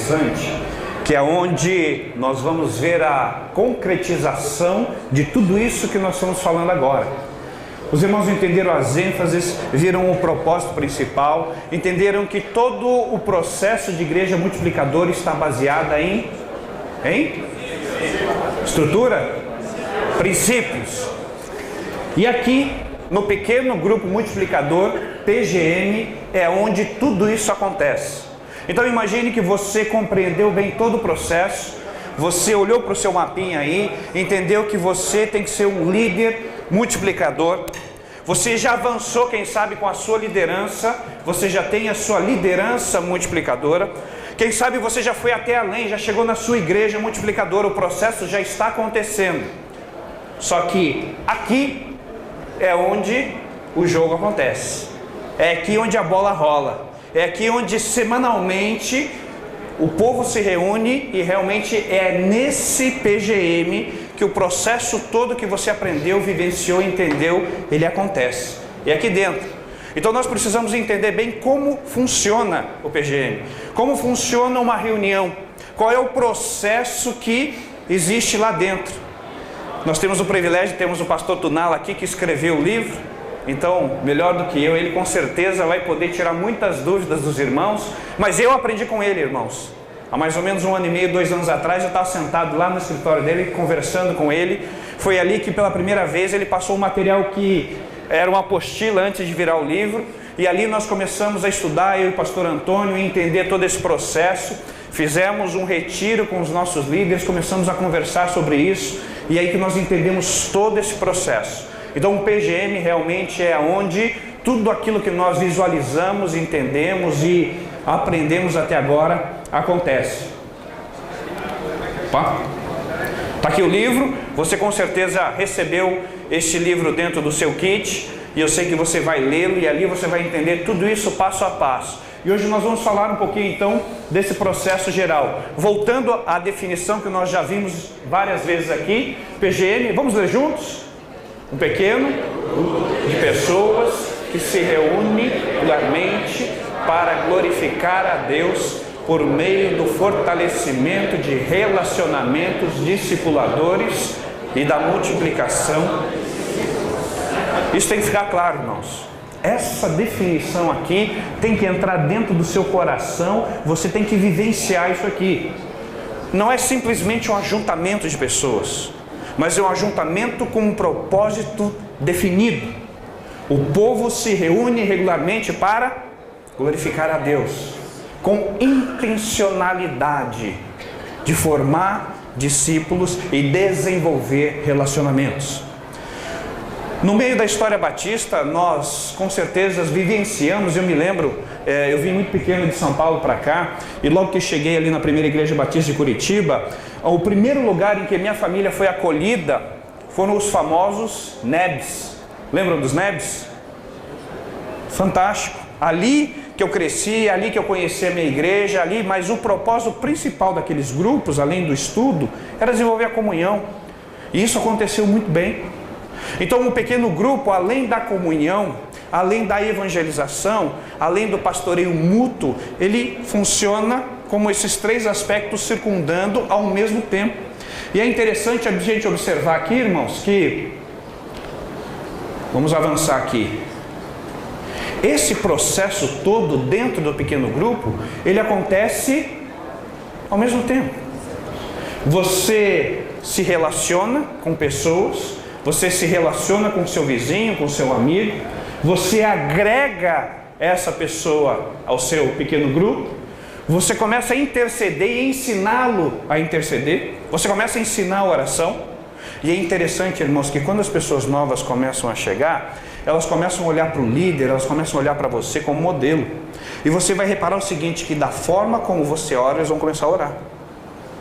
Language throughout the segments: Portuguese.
interessante, que é onde nós vamos ver a concretização de tudo isso que nós estamos falando agora. Os irmãos entenderam as ênfases, viram o propósito principal, entenderam que todo o processo de igreja multiplicadora está baseado em estrutura, princípios. E aqui, no pequeno grupo multiplicador, PGM, é onde tudo isso acontece. Então imagine que você compreendeu bem todo o processo, você olhou para o seu mapinha aí, entendeu que você tem que ser um líder multiplicador. Você já avançou, quem sabe, com a sua liderança, você já tem a sua liderança multiplicadora. Quem sabe você já foi até além, já chegou na sua igreja multiplicadora, o processo já está acontecendo. Só que aqui é onde o jogo acontece, é aqui onde a bola rola, é aqui onde semanalmente o povo se reúne e realmente é nesse PGM que o processo todo que você aprendeu, vivenciou, entendeu, ele acontece. E aqui dentro. Então nós precisamos entender bem como funciona o PGM, como funciona uma reunião, qual é o processo que existe lá dentro. Nós temos o privilégio, temos o pastor Tunala aqui que escreveu o livro, então melhor do que eu, ele com certeza vai poder tirar muitas dúvidas dos irmãos, mas eu aprendi com ele, irmãos. Há mais ou menos 1 ano e meio, 2 anos atrás, eu estava sentado lá no escritório dele, conversando com ele. Foi ali que pela primeira vez ele passou um material que era uma apostila antes de virar o livro. E ali nós começamos a estudar, eu e o pastor Antônio, e entender todo esse processo. Fizemos um retiro com os nossos líderes, começamos a conversar sobre isso. E aí que nós entendemos todo esse processo. Então o PGM realmente é onde tudo aquilo que nós visualizamos, entendemos e aprendemos até agora acontece. Opa. Tá aqui o livro, você com certeza recebeu este livro dentro do seu kit, e eu sei que você vai lê-lo e ali você vai entender tudo isso passo a passo. E hoje nós vamos falar um pouquinho então desse processo geral. Voltando à definição que nós já vimos várias vezes aqui, PGM, vamos ler juntos? Um pequeno grupo de pessoas que se reúne regularmente para glorificar a Deus por meio do fortalecimento de relacionamentos discipuladores e da multiplicação. Isso tem que ficar claro, irmãos. Essa definição aqui tem que entrar dentro do seu coração, você tem que vivenciar isso aqui. Não é simplesmente um ajuntamento de pessoas, mas é um ajuntamento com um propósito definido. O povo se reúne regularmente para glorificar a Deus, com intencionalidade de formar discípulos e desenvolver relacionamentos. No meio da história batista, nós com certeza vivenciamos, eu me lembro, eu vim muito pequeno de São Paulo para cá, e logo que cheguei ali na primeira igreja batista de Curitiba, o primeiro lugar em que minha família foi acolhida foram os famosos NEBs. Lembram dos NEBs? Fantástico. Ali que eu cresci, ali que eu conheci a minha igreja, ali, mas o propósito principal daqueles grupos, além do estudo, era desenvolver a comunhão. E isso aconteceu muito bem. Então um pequeno grupo, além da comunhão, além da evangelização, além do pastoreio mútuo, ele funciona como esses 3 aspectos circundando ao mesmo tempo. E é interessante a gente observar aqui, irmãos, que vamos avançar aqui. Esse processo todo dentro do pequeno grupo, ele acontece ao mesmo tempo. Você se relaciona com pessoas, você se relaciona com seu vizinho, com seu amigo, você agrega essa pessoa ao seu pequeno grupo, você começa a interceder e ensiná-lo a interceder, você começa a ensinar a oração. E é interessante, irmãos, que quando as pessoas novas começam a chegar, elas começam a olhar para o líder, elas começam a olhar para você como modelo. E você vai reparar o seguinte, que da forma como você ora, eles vão começar a orar.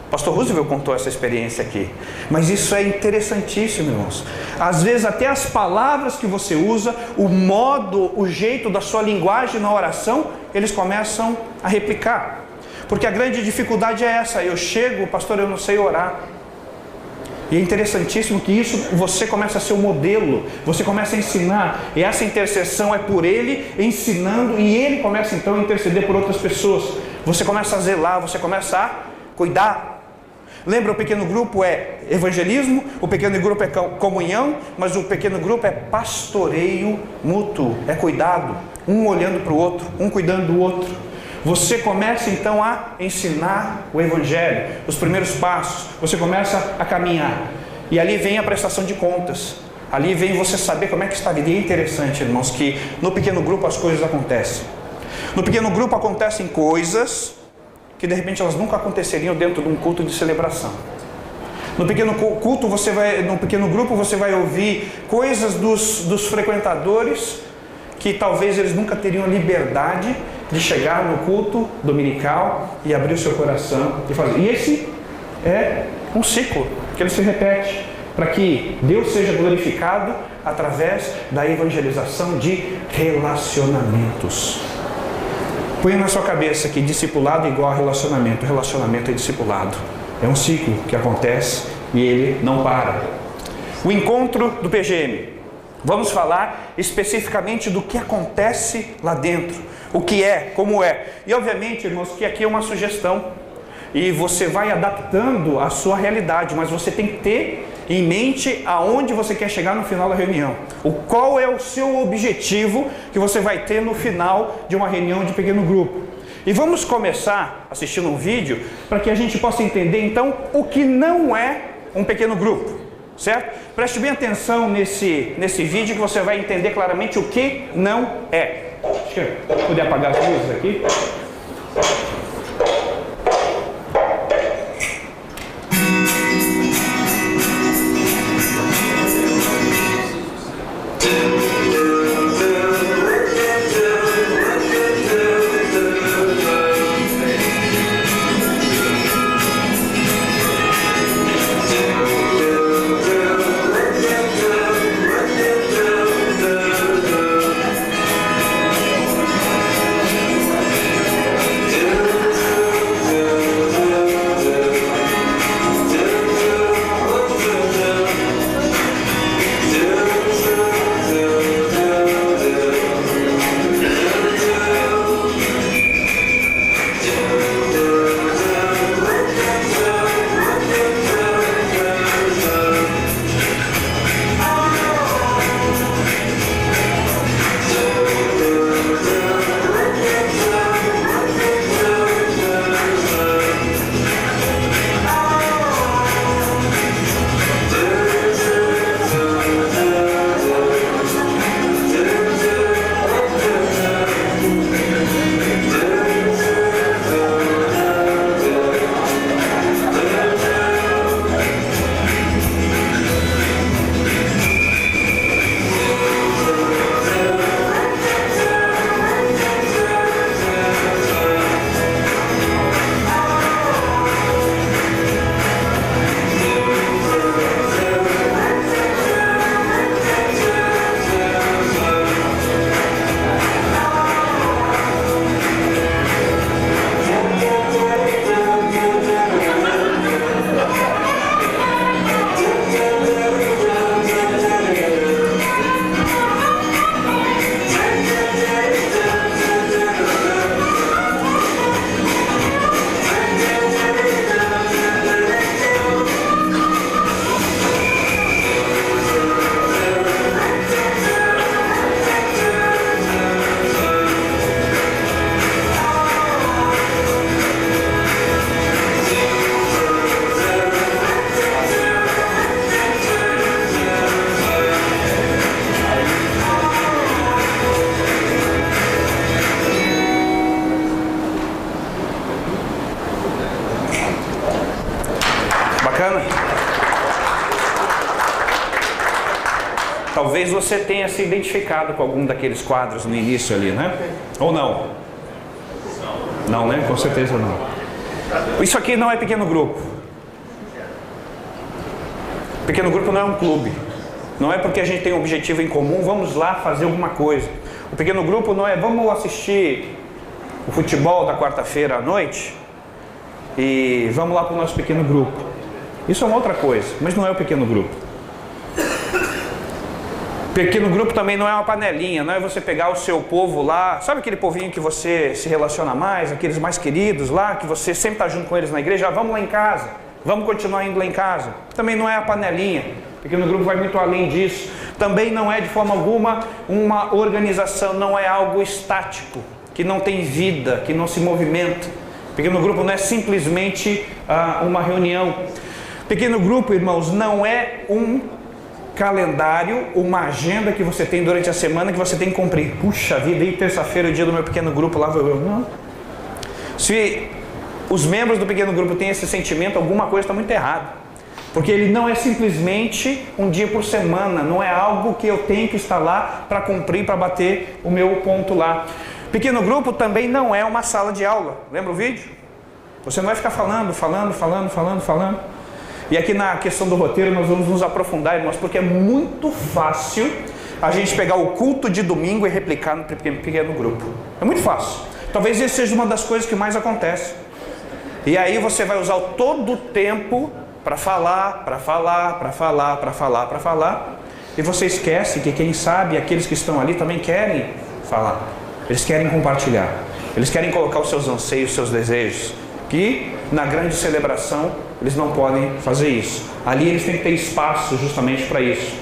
Pastor Roosevelt contou essa experiência aqui. Mas isso é interessantíssimo, irmãos. Às vezes até as palavras que você usa, o modo, o jeito da sua linguagem na oração, eles começam a replicar. Porque a grande dificuldade é essa, eu chego, pastor, eu não sei orar. E é interessantíssimo que isso você começa a ser o modelo, você começa a ensinar, e essa intercessão é por ele ensinando, e ele começa então a interceder por outras pessoas. você começa a zelar, você começa a cuidar. Lembra, o pequeno grupo é evangelismo, o pequeno grupo é comunhão, mas o pequeno grupo é pastoreio mútuo, é cuidado, um olhando para o outro, um cuidando do outro. Você começa então a ensinar o evangelho, os primeiros passos, você começa a caminhar, e ali vem a prestação de contas, ali vem você saber como é que está a vida. E é interessante, irmãos, que no pequeno grupo as coisas acontecem. No pequeno grupo acontecem coisas que de repente elas nunca aconteceriam dentro de um culto de celebração. No pequeno culto no pequeno grupo você vai ouvir coisas dos frequentadores que talvez eles nunca teriam liberdade de chegar no culto dominical e abrir o seu coração e fazer. E esse é um ciclo que ele se repete, para que Deus seja glorificado através da evangelização de relacionamentos. Põe na sua cabeça que discipulado é igual a relacionamento. Relacionamento é discipulado. É um ciclo que acontece e ele não para. O encontro do PGM. Vamos falar especificamente do que acontece lá dentro. O que é, como é. E obviamente, irmãos, que aqui é uma sugestão. E você vai adaptando a sua realidade, mas você tem que ter em mente aonde você quer chegar no final da reunião. Qual é o seu objetivo que você vai ter no final de uma reunião de pequeno grupo. E vamos começar assistindo um vídeo para que a gente possa entender então o que não é um pequeno grupo, certo? Preste bem atenção nesse vídeo que você vai entender claramente o que não é. Deixa eu poder apagar as luzes aqui. Talvez você tenha se identificado com algum daqueles quadros no início ali, né? Ou não? Não, né? Com certeza não. Isso aqui não é pequeno grupo. Pequeno grupo não é um clube. Não é porque a gente tem um objetivo em comum, vamos lá fazer alguma coisa. O pequeno grupo não é vamos assistir o futebol da quarta-feira à noite e vamos lá para o nosso pequeno grupo. Isso é uma outra coisa, mas não é o pequeno grupo. Pequeno grupo também não é uma panelinha, não é você pegar o seu povo lá, sabe aquele povinho que você se relaciona mais, aqueles mais queridos lá, que você sempre está junto com eles na igreja, vamos lá em casa, vamos continuar indo lá em casa. Também não é a panelinha, pequeno grupo vai muito além disso. Também não é de forma alguma uma organização, não é algo estático, que não tem vida, que não se movimenta. Pequeno grupo não é simplesmente uma reunião. Pequeno grupo, irmãos, não é um calendário, uma agenda que você tem durante a semana que você tem que cumprir. Puxa vida, e terça-feira é o dia do meu pequeno grupo, lá vou eu. Não. Se os membros do pequeno grupo têm esse sentimento, alguma coisa está muito errada. Porque ele não é simplesmente um dia por semana, não é algo que eu tenho que estar lá para cumprir, para bater o meu ponto lá. Pequeno grupo também não é uma sala de aula. Lembra o vídeo? Você não vai ficar falando. E aqui na questão do roteiro nós vamos nos aprofundar, irmãos, porque é muito fácil a gente pegar o culto de domingo e replicar no pequeno grupo. É muito fácil. Talvez essa seja uma das coisas que mais acontece. E aí você vai usar todo o tempo para falar, e você esquece que quem sabe, aqueles que estão ali também querem falar. Eles querem compartilhar. Eles querem colocar os seus anseios, os seus desejos. Que na grande celebração eles não podem fazer isso. Ali eles têm que ter espaço justamente para isso.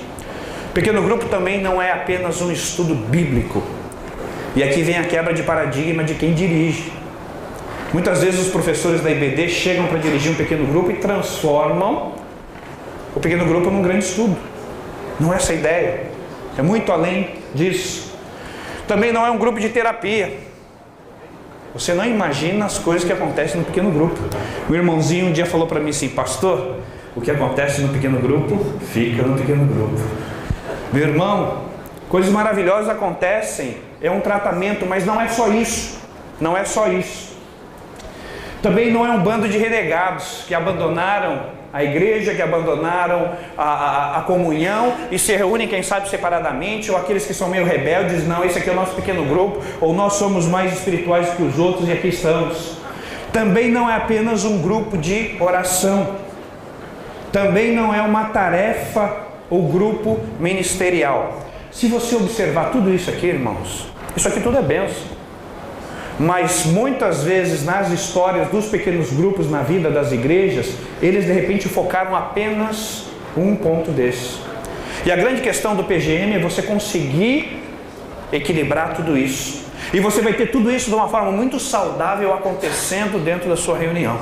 Pequeno grupo também não é apenas um estudo bíblico. E aqui vem a quebra de paradigma de quem dirige. Muitas vezes os professores da IBD chegam para dirigir um pequeno grupo e transformam o pequeno grupo num grande estudo. Não é essa a ideia. É muito além disso. Também não é um grupo de terapia. Você não imagina as coisas que acontecem no pequeno grupo. O irmãozinho um dia falou para mim assim: pastor, o que acontece no pequeno grupo, fica no pequeno grupo. Meu irmão, coisas maravilhosas acontecem, é um tratamento, mas não é só isso. Não é só isso. Também não é um bando de renegados que abandonaram a igreja, que abandonaram a comunhão e se reúnem, quem sabe, separadamente, ou aqueles que são meio rebeldes. Não, esse aqui é o nosso pequeno grupo, ou nós somos mais espirituais que os outros e aqui estamos. Também não é apenas um grupo de oração. Também não é uma tarefa ou grupo ministerial. Se você observar tudo isso aqui, irmãos, isso aqui tudo é bênção. Mas muitas vezes nas histórias dos pequenos grupos na vida das igrejas, eles de repente focaram apenas um ponto desse. E a grande questão do PGM é você conseguir equilibrar tudo isso. E você vai ter tudo isso de uma forma muito saudável acontecendo dentro da sua reunião.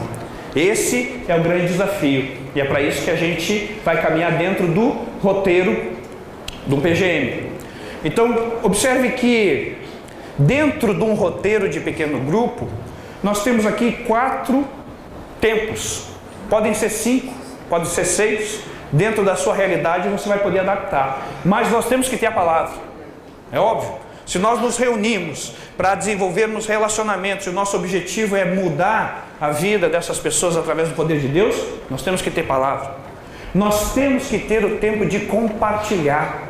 Esse é o grande desafio. E é para isso que a gente vai caminhar dentro do roteiro do PGM. Então, observe que dentro de um roteiro de pequeno grupo, nós temos aqui 4 tempos. Podem ser 5, podem ser 6. Dentro da sua realidade você vai poder adaptar. Mas nós temos que ter a palavra. É óbvio. Se nós nos reunimos para desenvolvermos relacionamentos e o nosso objetivo é mudar a vida dessas pessoas através do poder de Deus, nós temos que ter palavra. Nós temos que ter o tempo de compartilhar.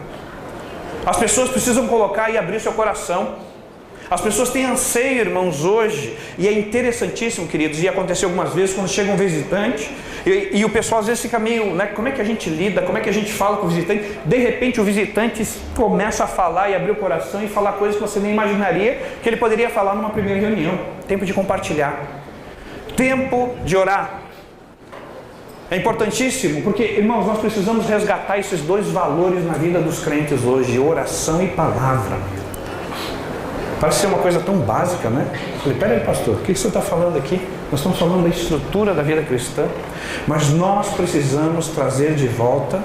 As pessoas precisam colocar e abrir seu coração. As pessoas têm anseio, irmãos, hoje, e é interessantíssimo, queridos, e aconteceu algumas vezes quando chega um visitante, e o pessoal às vezes fica meio, né, como é que a gente lida, como é que a gente fala com o visitante? De repente o visitante começa a falar e abrir o coração e falar coisas que você nem imaginaria que ele poderia falar numa primeira reunião. Tempo de compartilhar, tempo de orar. É importantíssimo, porque, irmãos, nós precisamos resgatar esses 2 valores na vida dos crentes hoje, oração e palavra. Parece ser uma coisa tão básica, né? Eu falei, peraí, pastor, o que você está falando aqui? Nós estamos falando da estrutura da vida cristã, mas nós precisamos trazer de volta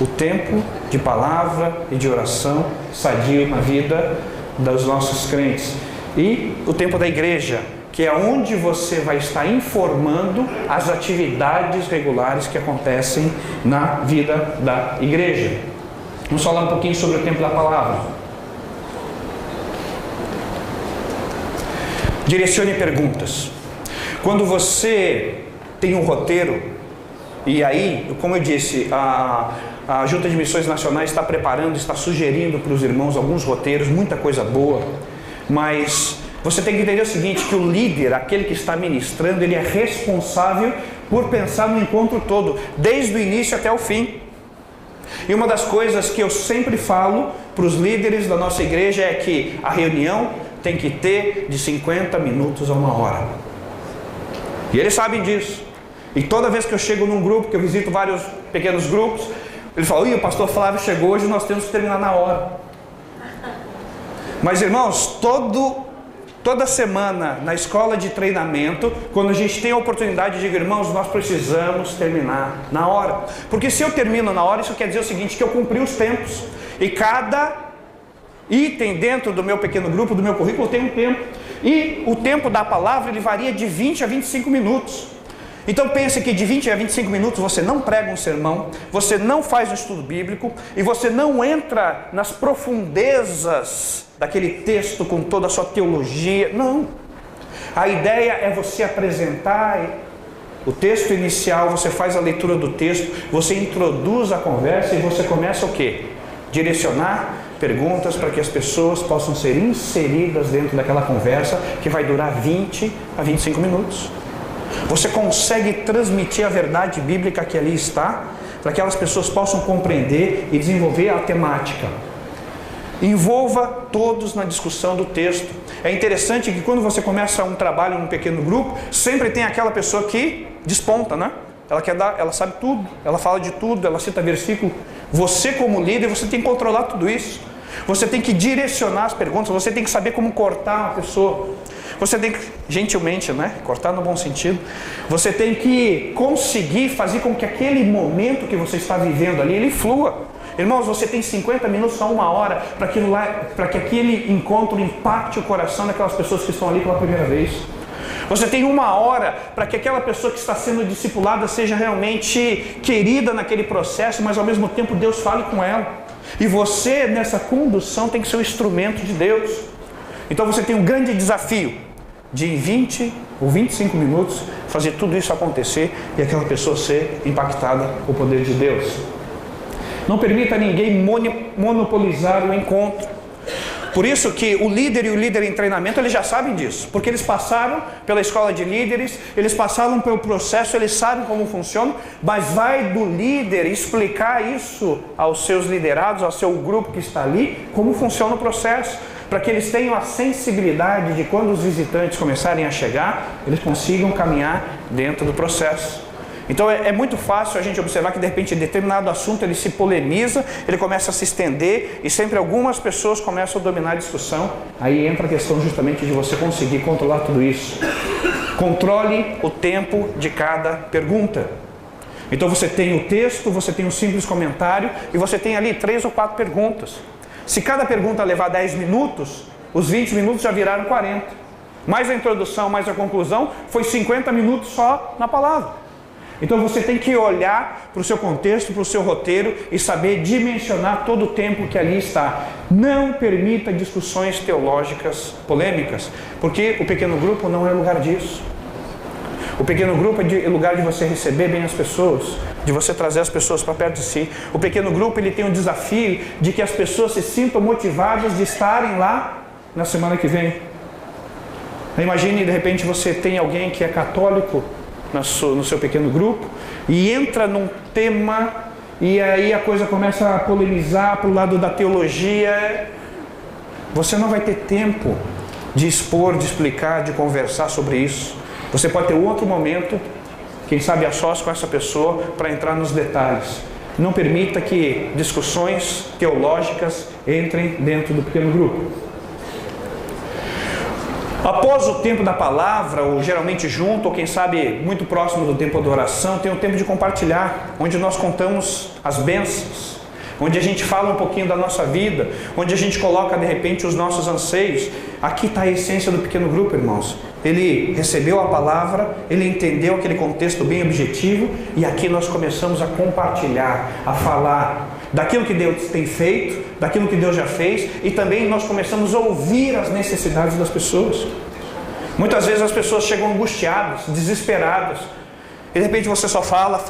o tempo de palavra e de oração sadio na vida dos nossos crentes. E o tempo da igreja, que é onde você vai estar informando as atividades regulares que acontecem na vida da igreja. Vamos falar um pouquinho sobre o tempo da palavra. Direcione perguntas. Quando você tem um roteiro, e aí, como eu disse, a Junta de Missões Nacionais está preparando, está sugerindo para os irmãos alguns roteiros, muita coisa boa, mas você tem que entender o seguinte, que o líder, aquele que está ministrando, ele é responsável por pensar no encontro todo, desde o início até o fim. E uma das coisas que eu sempre falo para os líderes da nossa igreja é que a reunião tem que ter de 50 minutos a 1 hora. E eles sabem disso. E toda vez que eu chego num grupo, que eu visito vários pequenos grupos, ele fala: o pastor Flávio chegou hoje, nós temos que terminar na hora. Mas irmãos, toda semana na escola de treinamento, quando a gente tem a oportunidade, digo: irmãos, nós precisamos terminar na hora. Porque se eu termino na hora, isso quer dizer o seguinte, que eu cumpri os tempos. E cada item dentro do meu pequeno grupo, do meu currículo, tem um tempo. E o tempo da palavra, ele varia de 20 a 25 minutos. Então pense que de 20 a 25 minutos você não prega um sermão, você não faz um estudo bíblico e você não entra nas profundezas daquele texto com toda a sua teologia. Não. A ideia é você apresentar o texto inicial, você faz a leitura do texto, você introduz a conversa e você começa o quê? Direcionar perguntas para que as pessoas possam ser inseridas dentro daquela conversa que vai durar 20 a 25 minutos. Você consegue transmitir a verdade bíblica que ali está, para que aquelas pessoas possam compreender e desenvolver a temática. Envolva todos na discussão do texto. É interessante que quando você começa um trabalho num pequeno grupo, sempre tem aquela pessoa que desponta, né? Ela sabe tudo, ela fala de tudo, ela cita versículo. Você como líder, você tem que controlar tudo isso. Você tem que direcionar as perguntas, você tem que saber como cortar uma pessoa. Você tem que, gentilmente, né? Cortar no bom sentido. Você tem que conseguir fazer com que aquele momento que você está vivendo ali, ele flua. Irmãos, você tem 50 minutos a 1 hora para que aquele encontro impacte o coração daquelas pessoas que estão ali pela primeira vez. Você tem 1 hora para que aquela pessoa que está sendo discipulada seja realmente querida naquele processo, mas ao mesmo tempo Deus fale com ela. E você, nessa condução, tem que ser o instrumento de Deus. Então você tem um grande desafio de em 20 ou 25 minutos fazer tudo isso acontecer e aquela pessoa ser impactada com o poder de Deus. Não permita ninguém monopolizar o encontro. Por isso que o líder e o líder em treinamento, eles já sabem disso, porque eles passaram pela escola de líderes, eles passaram pelo processo, eles sabem como funciona, mas vai do líder explicar isso aos seus liderados, ao seu grupo que está ali, como funciona o processo, para que eles tenham a sensibilidade de quando os visitantes começarem a chegar, eles consigam caminhar dentro do processo. Então é muito fácil a gente observar que de repente determinado assunto ele se polemiza, ele começa a se estender e sempre algumas pessoas começam a dominar a discussão. Aí entra a questão justamente de você conseguir controlar tudo isso. Controle o tempo de cada pergunta. Então você tem o texto, você tem um simples comentário e você tem ali 3 ou 4 perguntas. Se cada pergunta levar 10 minutos, os 20 minutos já viraram 40. Mais a introdução, mais a conclusão, foi 50 minutos só na palavra. Então você tem que olhar para o seu contexto, para o seu roteiro e saber dimensionar todo o tempo que ali está. Não permita discussões teológicas polêmicas, porque o pequeno grupo não é lugar disso. O pequeno grupo é lugar de você receber bem as pessoas, de você trazer as pessoas para perto de si. O pequeno grupo ele tem um desafio de que as pessoas se sintam motivadas de estarem lá na semana que vem. Imagine de repente você tem alguém que é católico no seu pequeno grupo e entra num tema e aí a coisa começa a polemizar para o lado da teologia. Você não vai ter tempo de expor, de explicar, de conversar sobre isso. Você pode ter outro momento, quem sabe a sós com essa pessoa, para entrar nos detalhes. Não permita que discussões teológicas entrem dentro do pequeno grupo. Após o tempo da palavra, ou geralmente junto, ou quem sabe muito próximo do tempo da oração, tem o tempo de compartilhar, onde nós contamos as bênçãos, onde a gente fala um pouquinho da nossa vida, onde a gente coloca de repente os nossos anseios. Aqui está a essência do pequeno grupo, irmãos. Ele recebeu a palavra, ele entendeu aquele contexto bem objetivo, e aqui nós começamos a compartilhar, a falar daquilo que Deus tem feito, daquilo que Deus já fez, e também nós começamos a ouvir as necessidades das pessoas. Muitas vezes as pessoas chegam angustiadas, desesperadas, e de repente você só fala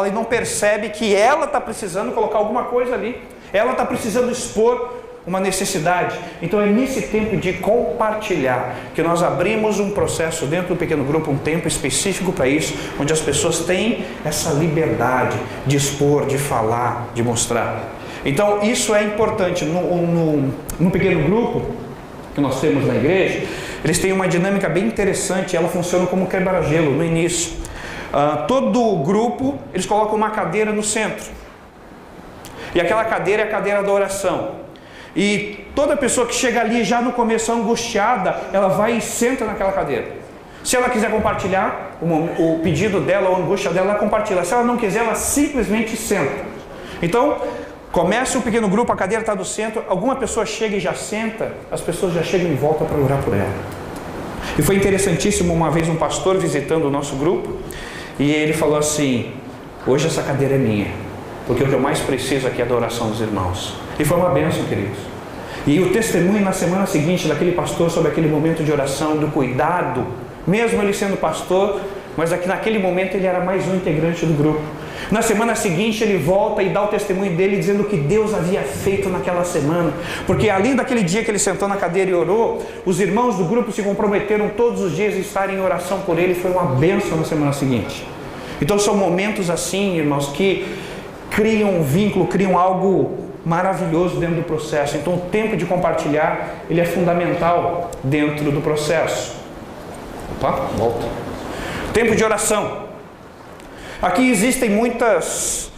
e não percebe que ela está precisando colocar alguma coisa ali, ela está precisando expor uma necessidade. Então é nesse tempo de compartilhar que nós abrimos um processo dentro do pequeno grupo, um tempo específico para isso, onde as pessoas têm essa liberdade de expor, de falar, de mostrar. Então isso é importante. No pequeno grupo que nós temos na igreja, eles têm uma dinâmica bem interessante, ela funciona como quebra-gelo no início. Todo grupo, eles colocam uma cadeira no centro, e aquela cadeira é a cadeira da oração. E toda pessoa que chega ali já no começo angustiada, ela vai e senta naquela cadeira. Se ela quiser compartilhar o pedido dela ou a angústia dela, ela compartilha. Se ela não quiser, ela simplesmente senta. Então, começa o pequeno grupo, a cadeira está do centro, alguma pessoa chega e já senta, as pessoas já chegam em volta para orar por ela. E foi interessantíssimo, uma vez um pastor visitando o nosso grupo, e ele falou assim: hoje essa cadeira é minha, porque o que eu mais preciso aqui é da oração dos irmãos. E foi uma bênção, queridos. E o testemunho na semana seguinte daquele pastor sobre aquele momento de oração, do cuidado, mesmo ele sendo pastor, mas aqui naquele momento ele era mais um integrante do grupo. Na semana seguinte ele volta e dá o testemunho dele dizendo o que Deus havia feito naquela semana, porque além daquele dia que ele sentou na cadeira e orou, os irmãos do grupo se comprometeram todos os dias a estarem em oração por ele. Foi uma bênção na semana seguinte. Então são momentos assim, irmãos, que criam um vínculo, criam algo maravilhoso dentro do processo. Então o tempo de compartilhar, ele é fundamental dentro do processo. Opa, volta. Tempo de oração. Aqui existem muitas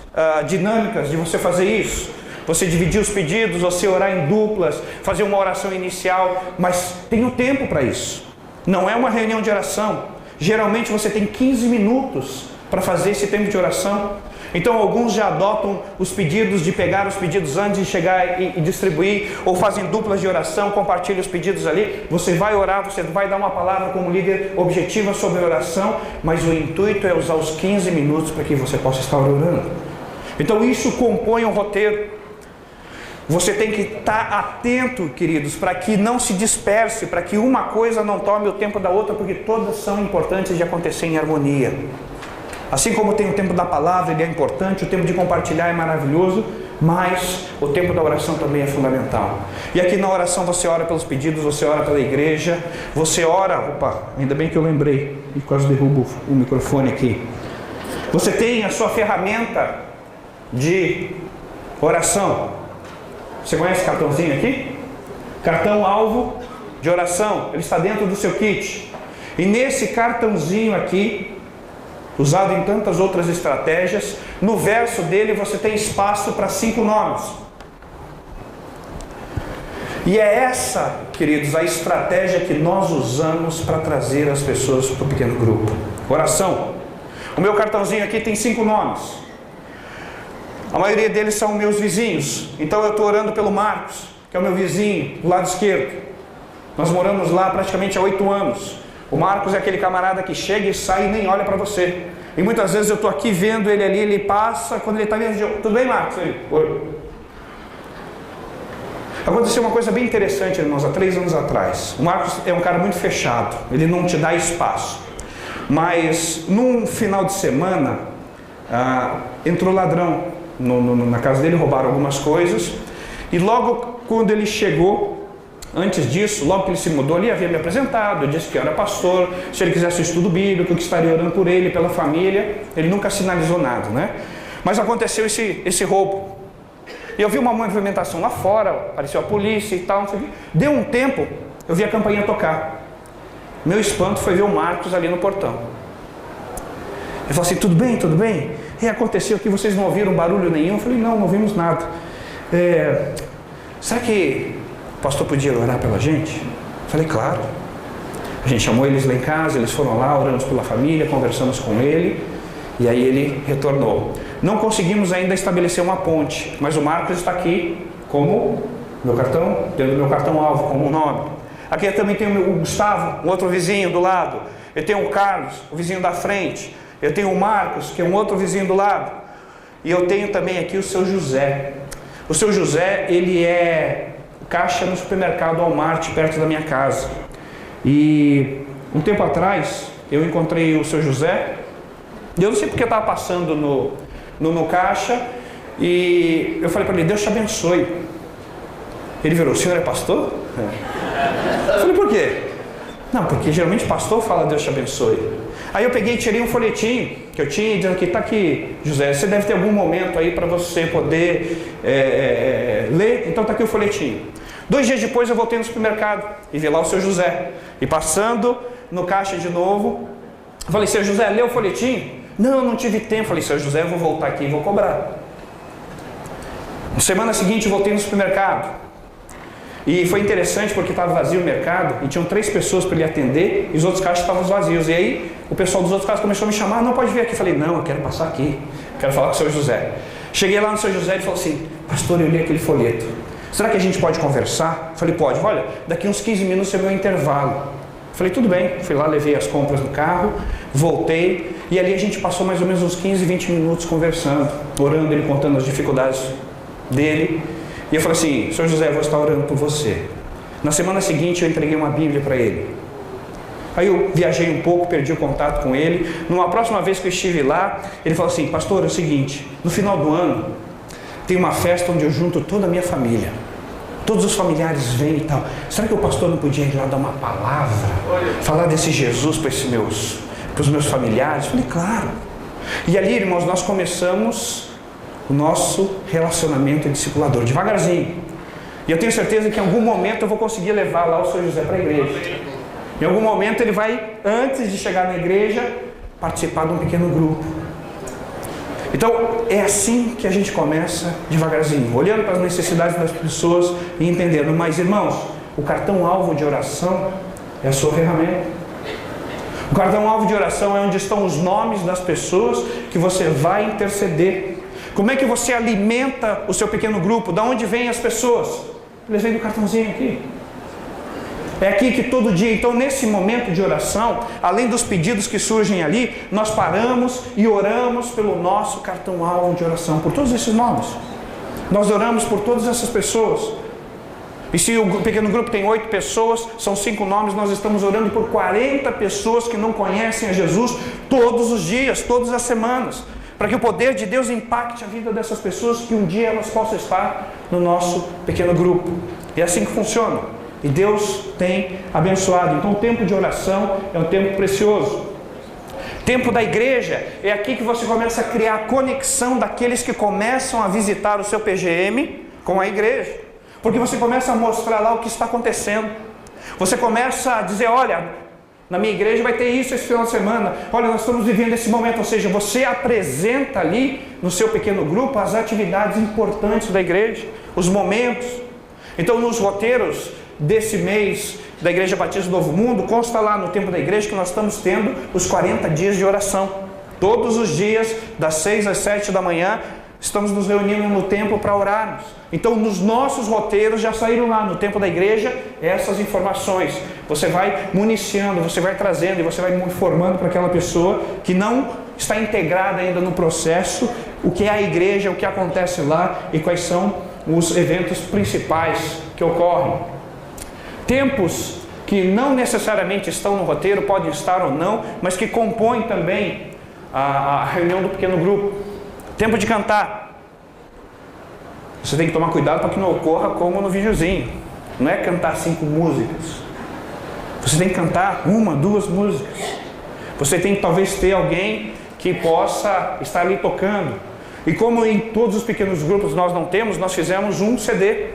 dinâmicas de você fazer isso. Você dividir os pedidos, você orar em duplas, fazer uma oração inicial, mas tem um tempo para isso. Não é uma reunião de oração. Geralmente você tem 15 minutos para fazer esse tempo de oração. Então alguns já adotam os pedidos de pegar os pedidos antes de chegar e distribuir, ou fazem duplas de oração, compartilham os pedidos ali. Você vai orar, você vai dar uma palavra como líder objetiva sobre a oração, mas o intuito é usar os 15 minutos para que você possa estar orando. Então isso compõe um roteiro. Você tem que estar atento, queridos, para que não se disperse, para que uma coisa não tome o tempo da outra, porque todas são importantes de acontecer em harmonia. Assim como tem o tempo da palavra, ele é importante, o tempo de compartilhar é maravilhoso, mas o tempo da oração também é fundamental. E aqui na oração você ora pelos pedidos, você ora pela igreja, você ora... Opa, ainda bem que eu lembrei, e quase derrubo o microfone aqui. Você tem a sua ferramenta de oração. Você conhece esse cartãozinho aqui? Cartão alvo de oração, ele está dentro do seu kit. E nesse cartãozinho aqui, usado em tantas outras estratégias, no verso dele você tem espaço para 5 nomes. E é essa, queridos, a estratégia que nós usamos para trazer as pessoas para o pequeno grupo. Oração. O meu cartãozinho aqui tem 5 nomes. A maioria deles são meus vizinhos. Então eu estou orando pelo Marcos, que é o meu vizinho, do lado esquerdo. Nós moramos lá praticamente há 8 anos. O Marcos é aquele camarada que chega e sai e nem olha para você. E muitas vezes eu estou aqui vendo ele ali, ele passa, quando ele está vendo, tudo bem, Marcos? Oi. Aconteceu uma coisa bem interessante, irmãos, há 3 anos atrás. O Marcos é um cara muito fechado, ele não te dá espaço. Mas num final de semana, entrou ladrão na casa dele, roubaram algumas coisas. E logo quando ele chegou, antes disso, logo que ele se mudou, ele havia me apresentado, eu disse que eu era pastor, se ele quisesse o estudo bíblico, que estaria orando por ele, pela família. Ele nunca sinalizou nada, né? Mas aconteceu esse roubo. E eu vi uma movimentação lá fora, apareceu a polícia e tal, não sei o quê. Deu um tempo, eu vi a campainha tocar. Meu espanto foi ver o Marcos ali no portão. Ele falou assim: tudo bem, tudo bem? E aconteceu que vocês não ouviram barulho nenhum? Eu falei: não ouvimos nada. Será que o pastor podia orar pela gente? Eu falei: claro. A gente chamou eles lá em casa, eles foram lá, oramos pela família, conversamos com ele, e aí ele retornou. Não conseguimos ainda estabelecer uma ponte, mas o Marcos está aqui como meu cartão, dentro do meu cartão alvo, como nome. Aqui também tem o Gustavo, um outro vizinho do lado. Eu tenho o Carlos, o vizinho da frente. Eu tenho o Marcos, que é um outro vizinho do lado. E eu tenho também aqui o seu José. O seu José, ele é caixa no supermercado Walmart, perto da minha casa. E um tempo atrás, eu encontrei o seu José. E eu não sei porque eu estava passando no caixa. E eu falei para ele: Deus te abençoe. Ele virou: o senhor é pastor? Eu falei: por quê? Não, porque geralmente pastor fala Deus te abençoe. Aí eu peguei e tirei um folhetinho que eu tinha, dizendo que está aqui, José, você deve ter algum momento aí para você poder ler, então está aqui o folhetinho. 2 dias depois eu voltei no supermercado e vi lá o seu José. E passando no caixa de novo, eu falei: seu José, leu o folhetinho? Não tive tempo. Eu falei: seu José, eu vou voltar aqui e vou cobrar. Na semana seguinte eu voltei no supermercado. E foi interessante porque estava vazio o mercado e tinham 3 pessoas para ele atender e os outros caixas estavam vazios. E aí o pessoal dos outros caixas começou a me chamar: não, pode vir aqui. Eu falei: não, eu quero passar aqui, quero falar com o seu José. Cheguei lá no seu José e ele falou assim: pastor, eu li aquele folheto, será que a gente pode conversar? Eu falei: pode. Olha, daqui uns 15 minutos é meu intervalo. Eu falei: tudo bem. Fui lá, levei as compras no carro, voltei e ali a gente passou mais ou menos uns 15, 20 minutos conversando, orando, ele contando as dificuldades dele. E eu falei assim: senhor José, eu vou estar orando por você. Na semana seguinte eu entreguei uma Bíblia para ele. Aí eu viajei um pouco, perdi o contato com ele. Numa próxima vez que eu estive lá, ele falou assim: pastor, é o seguinte, no final do ano tem uma festa onde eu junto toda a minha família. Todos os familiares vêm e tal. Será que o pastor não podia ir lá dar uma palavra? Falar desse Jesus para os meus familiares? Eu falei: claro. E ali, irmãos, nós começamos o nosso relacionamento discipulador, devagarzinho. E eu tenho certeza que em algum momento eu vou conseguir levar lá o seu José para a igreja. Em algum momento ele vai, antes de chegar na igreja, participar de um pequeno grupo. Então, é assim que a gente começa devagarzinho, olhando para as necessidades das pessoas e entendendo. Mas, irmãos, o cartão-alvo de oração é a sua ferramenta. O cartão-alvo de oração é onde estão os nomes das pessoas que você vai interceder. Como é que você alimenta o seu pequeno grupo? Da onde vêm as pessoas? Eles vêm do cartãozinho aqui. É aqui que todo dia, então nesse momento de oração, além dos pedidos que surgem ali, nós paramos e oramos pelo nosso cartão-alvo de oração, por todos esses nomes. Nós oramos por todas essas pessoas. E se o pequeno grupo tem 8 pessoas, são 5 nomes, nós estamos orando por 40 pessoas que não conhecem a Jesus todos os dias, todas as semanas, para que o poder de Deus impacte a vida dessas pessoas, que um dia elas possam estar no nosso pequeno grupo. É assim que funciona. E Deus tem abençoado. Então o tempo de oração é um tempo precioso. Tempo da igreja é aqui que você começa a criar a conexão daqueles que começam a visitar o seu PGM com a igreja. Porque você começa a mostrar lá o que está acontecendo. Você começa a dizer: olha, na minha igreja vai ter isso esse final de semana. Olha, nós estamos vivendo esse momento. Ou seja, você apresenta ali no seu pequeno grupo as atividades importantes da igreja, os momentos. Então nos roteiros desse mês da Igreja Batista do Novo Mundo, consta lá no tempo da igreja que nós estamos tendo os 40 dias de oração. Todos os dias, das 6 às 7 da manhã, estamos nos reunindo no templo para orarmos. Então nos nossos roteiros já saíram lá no tempo da igreja essas informações. Você vai municiando, você vai trazendo e você vai informando para aquela pessoa que não está integrada ainda no processo, o que é a igreja, o que acontece lá e quais são os eventos principais que ocorrem. Tempos que não necessariamente estão no roteiro, podem estar ou não, mas que compõem também a reunião do pequeno grupo. Tempo de cantar. Você tem que tomar cuidado para que não ocorra como no videozinho. Não é cantar 5 músicas. Você tem que cantar 1, 2 músicas. Você tem que talvez ter alguém que possa estar ali tocando. E como em todos os pequenos grupos nós não temos, nós fizemos um CD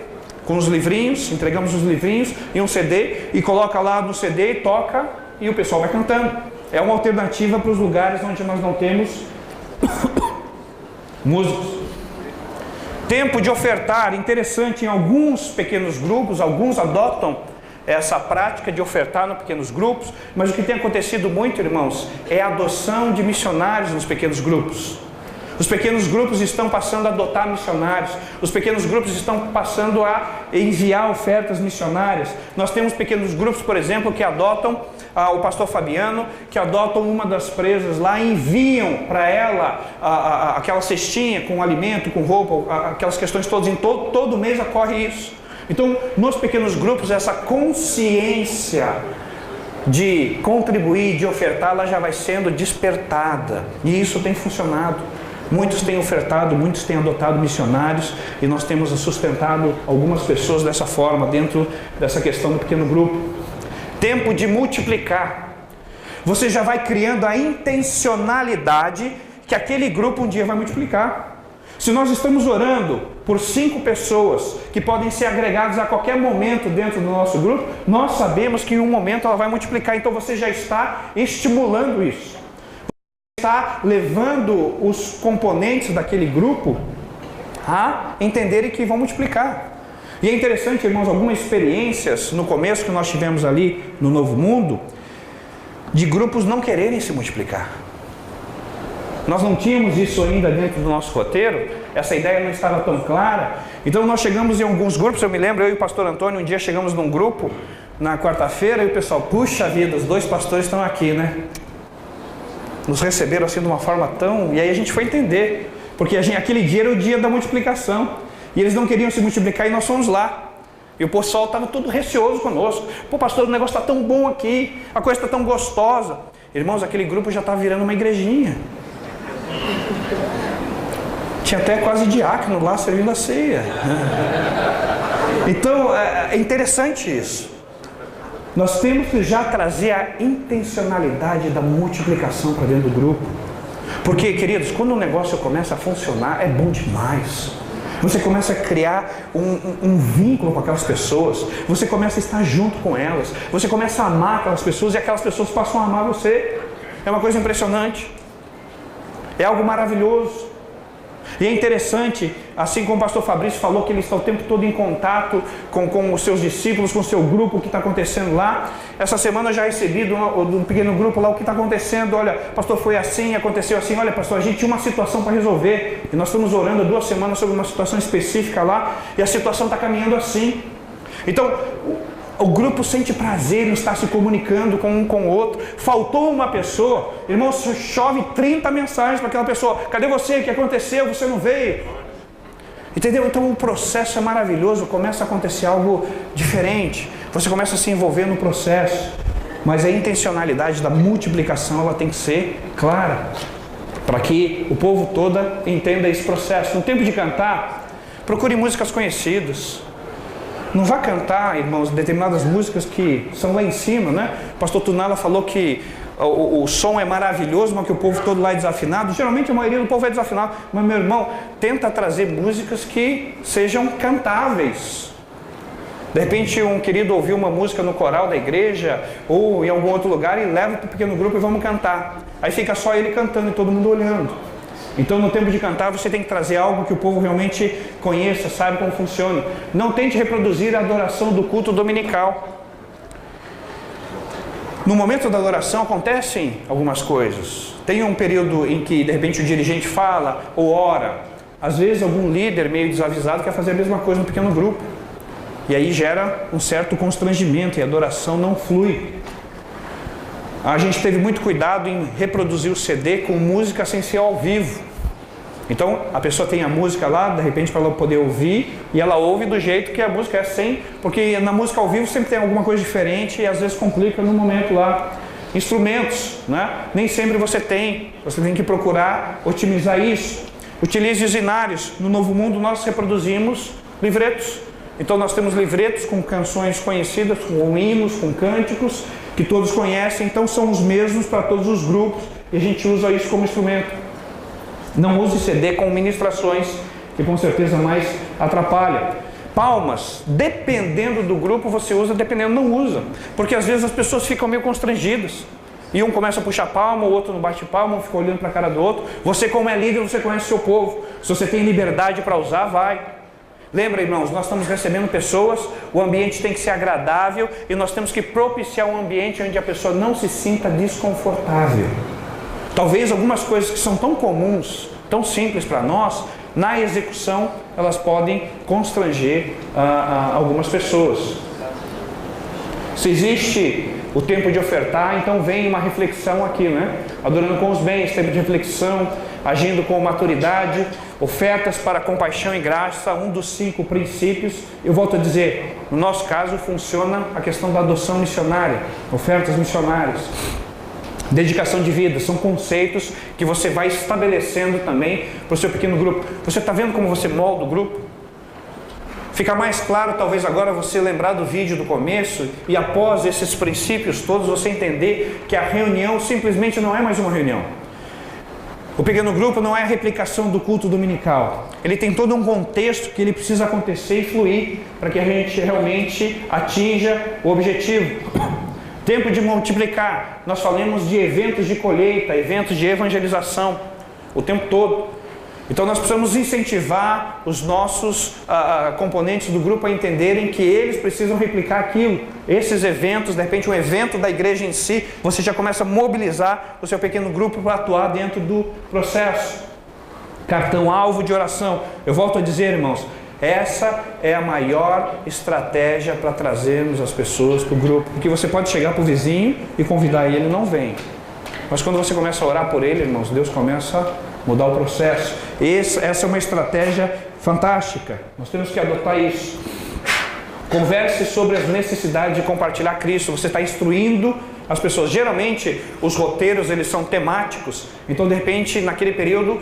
com os livrinhos, entregamos os livrinhos e um CD, e coloca lá no CD e toca, e o pessoal vai cantando. É uma alternativa para os lugares onde nós não temos músicos. Tempo de ofertar, interessante, em alguns pequenos grupos, alguns adotam essa prática de ofertar nos pequenos grupos, mas o que tem acontecido muito, irmãos, é a adoção de missionários nos pequenos grupos. Os pequenos grupos estão passando a adotar missionários. Os pequenos grupos estão passando a enviar ofertas missionárias. Nós temos pequenos grupos, por exemplo, que adotam o pastor Fabiano, que adotam uma das presas lá, enviam para ela aquela cestinha com alimento, com roupa, aquelas questões todas. Em todo mês ocorre isso. Então, nos pequenos grupos, essa consciência de contribuir, de ofertar, ela já vai sendo despertada. E isso tem funcionado. Muitos têm ofertado, muitos têm adotado missionários e nós temos sustentado algumas pessoas dessa forma, dentro dessa questão do pequeno grupo. Tempo de multiplicar. Você já vai criando a intencionalidade que aquele grupo um dia vai multiplicar. Se nós estamos orando por 5 pessoas que podem ser agregadas a qualquer momento dentro do nosso grupo, nós sabemos que em um momento ela vai multiplicar, então você já está estimulando isso. Está levando os componentes daquele grupo a entenderem que vão multiplicar. E é interessante, irmãos, algumas experiências no começo que nós tivemos ali no Novo Mundo, de grupos não quererem se multiplicar. Nós não tínhamos isso ainda dentro do nosso roteiro, essa ideia não estava tão clara. Então nós chegamos em alguns grupos, eu me lembro, eu e o pastor Antônio, um dia chegamos num grupo, na quarta-feira, e o pessoal, puxa vida, os 2 pastores estão aqui, né? Nos receberam assim de uma forma tão... E aí a gente foi entender, porque aquele dia era o dia da multiplicação, e eles não queriam se multiplicar e nós fomos lá. E o pessoal estava todo receoso conosco. Pô, pastor, o negócio está tão bom aqui, a coisa está tão gostosa. Irmãos, aquele grupo já estava virando uma igrejinha. Tinha até quase diácono lá servindo a ceia. Então, é interessante isso. Nós temos que já trazer a intencionalidade da multiplicação para dentro do grupo. Porque, queridos, quando o negócio começa a funcionar, é bom demais. Você começa a criar um vínculo com aquelas pessoas. Você começa a estar junto com elas. Você começa a amar aquelas pessoas e aquelas pessoas passam a amar você. É uma coisa impressionante. É algo maravilhoso. E é interessante, assim como o pastor Fabrício falou, que ele está o tempo todo em contato com os seus discípulos, com o seu grupo, o que está acontecendo lá. Essa semana eu já recebi de um pequeno grupo lá o que está acontecendo. Olha, pastor, foi assim, aconteceu assim. Olha, pastor, a gente tinha uma situação para resolver. E nós estamos orando há 2 semanas sobre uma situação específica lá. E a situação está caminhando assim. Então, o grupo sente prazer em estar se comunicando com um com o outro. Faltou uma pessoa, irmão, chove 30 mensagens para aquela pessoa. Cadê você? O que aconteceu? Você não veio? Entendeu? Então o processo é maravilhoso, começa a acontecer algo diferente. Você começa a se envolver no processo. Mas a intencionalidade da multiplicação, ela tem que ser clara, para que o povo todo entenda esse processo. No tempo de cantar, procure músicas conhecidas. Não vá cantar, irmãos, determinadas músicas que são lá em cima, né? O pastor Tunala falou que o som é maravilhoso, mas que o povo todo lá é desafinado. Geralmente a maioria do povo é desafinado. Mas, meu irmão, tenta trazer músicas que sejam cantáveis. De repente um querido ouviu uma música no coral da igreja ou em algum outro lugar e leva para o pequeno grupo e vamos cantar. Aí fica só ele cantando e todo mundo olhando. Então no tempo de cantar você tem que trazer algo que o povo realmente conheça, saiba como funciona. Não tente reproduzir a adoração do culto dominical. No momento da adoração acontecem algumas coisas. Tem um período em que de repente o dirigente fala ou ora. Às vezes algum líder meio desavisado quer fazer a mesma coisa no pequeno grupo. E aí gera um certo constrangimento e a adoração não flui. A gente teve muito cuidado em reproduzir o CD com música sem ser ao vivo. Então a pessoa tem a música lá, de repente para ela poder ouvir, e ela ouve do jeito que a música é sem, porque na música ao vivo sempre tem alguma coisa diferente e às vezes complica no momento lá. Instrumentos, né? Nem sempre você tem que procurar otimizar isso. Utilize usinários. No Novo Mundo nós reproduzimos livretos. Então nós temos livretos com canções conhecidas, com hinos, com cânticos, que todos conhecem, então são os mesmos para todos os grupos, e a gente usa isso como instrumento. Não use CD com ministrações, que com certeza mais atrapalha. Palmas, dependendo do grupo você usa, dependendo não usa, porque às vezes as pessoas ficam meio constrangidas, e um começa a puxar palma, o outro não bate palma, um fica olhando para a cara do outro. Você como é líder, você conhece o seu povo, se você tem liberdade para usar, vai. Lembra, irmãos, nós estamos recebendo pessoas, o ambiente tem que ser agradável e nós temos que propiciar um ambiente onde a pessoa não se sinta desconfortável. Talvez algumas coisas que são tão comuns, tão simples para nós, na execução elas podem constranger algumas pessoas. Se existe o tempo de ofertar, então vem uma reflexão aqui, né? Adorando com os bens, tempo de reflexão, agindo com maturidade, ofertas para compaixão e graça, um dos 5 princípios. Eu volto a dizer, no nosso caso funciona a questão da adoção missionária, ofertas missionárias. Dedicação de vida, são conceitos que você vai estabelecendo também para o seu pequeno grupo. Você está vendo como você molda o grupo? Fica mais claro, talvez agora, você lembrar do vídeo do começo e após esses princípios todos, você entender que a reunião simplesmente não é mais uma reunião. O pequeno grupo não é a replicação do culto dominical. Ele tem todo um contexto que ele precisa acontecer e fluir para que a gente realmente atinja o objetivo. Tempo de multiplicar. Nós falamos de eventos de colheita, eventos de evangelização, o tempo todo. Então nós precisamos incentivar os nossos componentes do grupo a entenderem que eles precisam replicar aquilo. Esses eventos, de repente um evento da igreja em si, você já começa a mobilizar o seu pequeno grupo para atuar dentro do processo. Cartão-alvo de oração. Eu volto a dizer, irmãos, essa é a maior estratégia para trazermos as pessoas para o grupo. Porque você pode chegar para o vizinho e convidar ele, não vem. Mas quando você começa a orar por ele, irmãos, Deus começa a mudar o processo. Essa é uma estratégia fantástica. Nós temos que adotar isso. Converse sobre as necessidades de compartilhar Cristo. Você está instruindo as pessoas. Geralmente, os roteiros, eles são temáticos. Então, de repente, naquele período,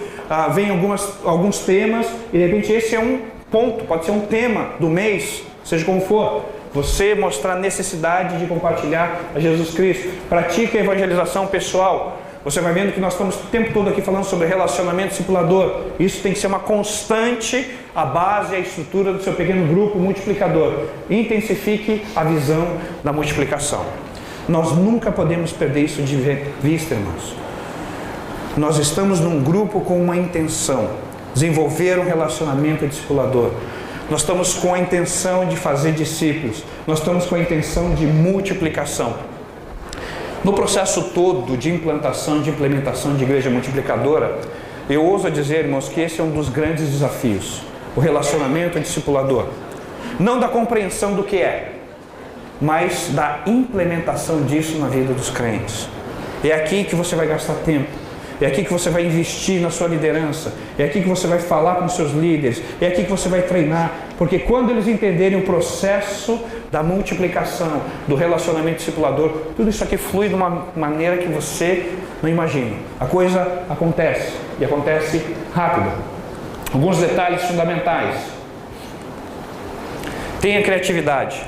vem alguns temas. E, de repente, esse é um ponto. Pode ser um tema do mês, seja como for. Você mostrar a necessidade de compartilhar a Jesus Cristo. Pratique a evangelização pessoal. Você vai vendo que nós estamos o tempo todo aqui falando sobre relacionamento discipulador. Isso tem que ser uma constante, a base, a estrutura do seu pequeno grupo multiplicador. Intensifique a visão da multiplicação. Nós nunca podemos perder isso de vista, irmãos. Nós estamos num grupo com uma intenção, desenvolver um relacionamento discipulador. Nós estamos com a intenção de fazer discípulos. Nós estamos com a intenção de multiplicação. No processo todo de implantação, de implementação de igreja multiplicadora, eu ouso dizer, irmãos, que esse é um dos grandes desafios. O relacionamento discipulador. Não da compreensão do que é, mas da implementação disso na vida dos crentes. É aqui que você vai gastar tempo. É aqui que você vai investir na sua liderança. É aqui que você vai falar com os seus líderes. É aqui que você vai treinar. Porque quando eles entenderem o processo da multiplicação, do relacionamento discipulador, tudo isso aqui flui de uma maneira que você não imagina. A coisa acontece. E acontece rápido. Alguns detalhes fundamentais. Tenha criatividade.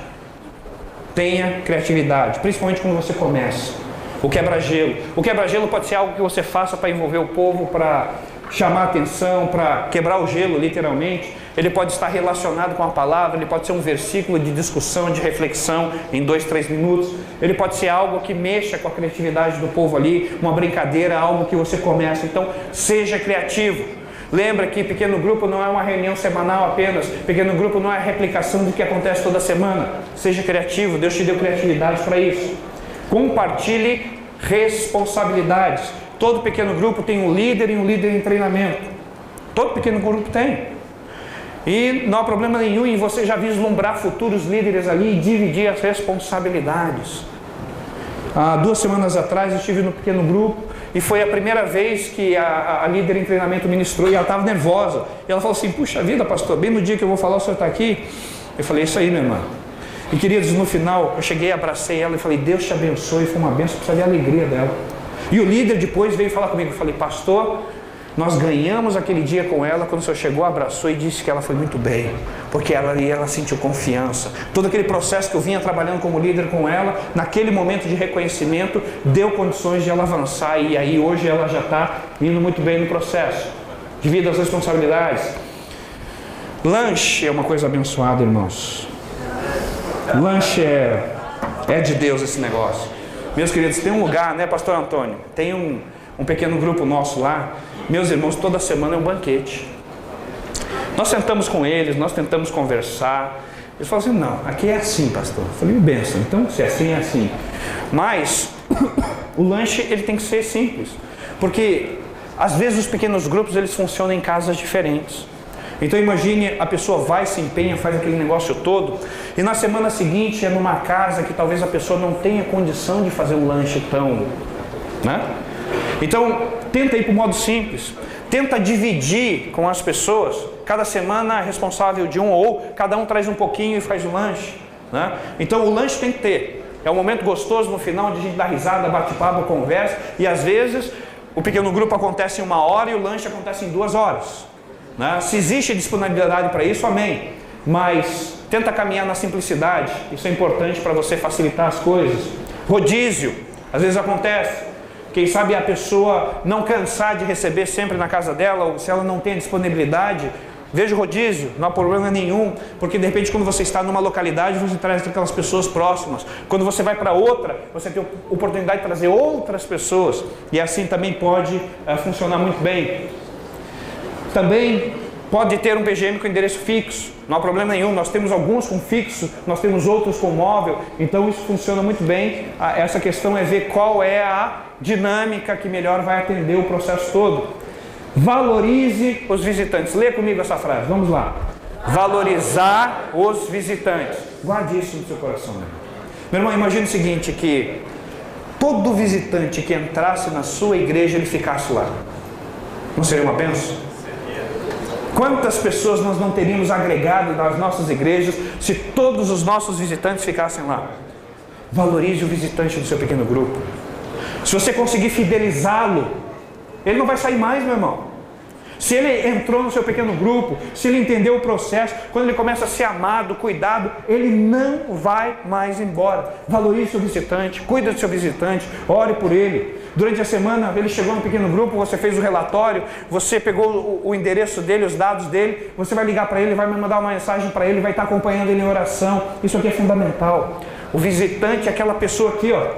Tenha criatividade. Principalmente quando você começa. O quebra-gelo. O quebra-gelo pode ser algo que você faça para envolver o povo, para chamar a atenção, para quebrar o gelo, literalmente. Ele pode estar relacionado com a palavra, ele pode ser um versículo de discussão, de reflexão em 2, 3 minutos. Ele pode ser algo que mexa com a criatividade do povo ali, uma brincadeira, algo que você começa. Então, seja criativo. Lembra que pequeno grupo não é uma reunião semanal apenas. Pequeno grupo não é a replicação do que acontece toda semana. Seja criativo, Deus te deu criatividade para isso. Compartilhe responsabilidades. Todo pequeno grupo tem um líder e um líder em treinamento. Todo pequeno grupo tem. E não há problema nenhum em você já vislumbrar futuros líderes ali e dividir as responsabilidades. Há 2 semanas atrás eu estive no pequeno grupo e foi a primeira vez que a líder em treinamento ministrou e ela estava nervosa. E ela falou assim, puxa vida, pastor, bem no dia que eu vou falar o senhor está aqui. Eu falei, isso aí, minha irmã. E queridos, no final eu cheguei, abracei ela e falei, Deus te abençoe, foi uma bênção, precisa ver a alegria dela. E o líder depois veio falar comigo, eu falei, pastor, nós ganhamos aquele dia com ela, quando o senhor chegou, abraçou e disse que ela foi muito bem, porque ela sentiu confiança. Todo aquele processo que eu vinha trabalhando como líder com ela, naquele momento de reconhecimento, deu condições de ela avançar, e aí hoje ela já está indo muito bem no processo. Divida as responsabilidades. Lanche é uma coisa abençoada, irmãos. Lanche é de Deus esse negócio. Meus queridos, tem um lugar, né, pastor Antônio? Tem um pequeno grupo nosso lá. Meus irmãos, toda semana é um banquete. Nós sentamos com eles, nós tentamos conversar. Eles falam assim, não, aqui é assim, pastor. Eu falei, benção, então se é assim, é assim. Mas o lanche, ele tem que ser simples. Porque às vezes os pequenos grupos, eles funcionam em casas diferentes. Então imagine, a pessoa vai, se empenha, faz aquele negócio todo, e na semana seguinte é numa casa que talvez a pessoa não tenha condição de fazer um lanche tão, né? Então tenta ir para o modo simples, tenta dividir com as pessoas, cada semana é responsável de um, ou cada um traz um pouquinho e faz o lanche, né? Então o lanche tem que ter, É um momento gostoso no final, onde a gente dá risada, bate papo, conversa, e às vezes o pequeno grupo acontece em 1 hora e o lanche acontece em 2 horas. Né? Se existe disponibilidade para isso, amém. Mas tenta caminhar na simplicidade, isso é importante para você facilitar as coisas. Rodízio, às vezes acontece. Quem sabe a pessoa não cansar de receber sempre na casa dela, ou se ela não tem disponibilidade, veja o rodízio, não há problema nenhum, porque de repente quando você está numa localidade, você traz aquelas pessoas próximas. Quando você vai para outra, você tem a oportunidade de trazer outras pessoas, e assim também pode funcionar muito bem. Também pode ter um PGM com endereço fixo, não há problema nenhum. Nós temos alguns com fixo, nós temos outros com móvel, então isso funciona muito bem. Essa questão é ver qual é a dinâmica que melhor vai atender o processo todo. Valorize os visitantes. Lê comigo essa frase, vamos lá. Valorizar os visitantes. Guarde isso no seu coração, meu irmão. Imagine o seguinte, que todo visitante que entrasse na sua igreja, ele ficasse lá. Não seria uma bênção? Quantas pessoas nós não teríamos agregado nas nossas igrejas se todos os nossos visitantes ficassem lá? Valorize o visitante do seu pequeno grupo. Se você conseguir fidelizá-lo, ele não vai sair mais, meu irmão. Se ele entrou no seu pequeno grupo, se ele entendeu o processo, quando ele começa a ser amado, cuidado, ele não vai mais embora. Valorize o seu visitante, cuida do seu visitante, ore por ele. Durante a semana, ele chegou no pequeno grupo, você fez o relatório, você pegou o endereço dele, os dados dele, você vai ligar para ele, vai mandar uma mensagem para ele, vai estar acompanhando ele em oração. Isso aqui é fundamental. O visitante é aquela pessoa aqui, ó,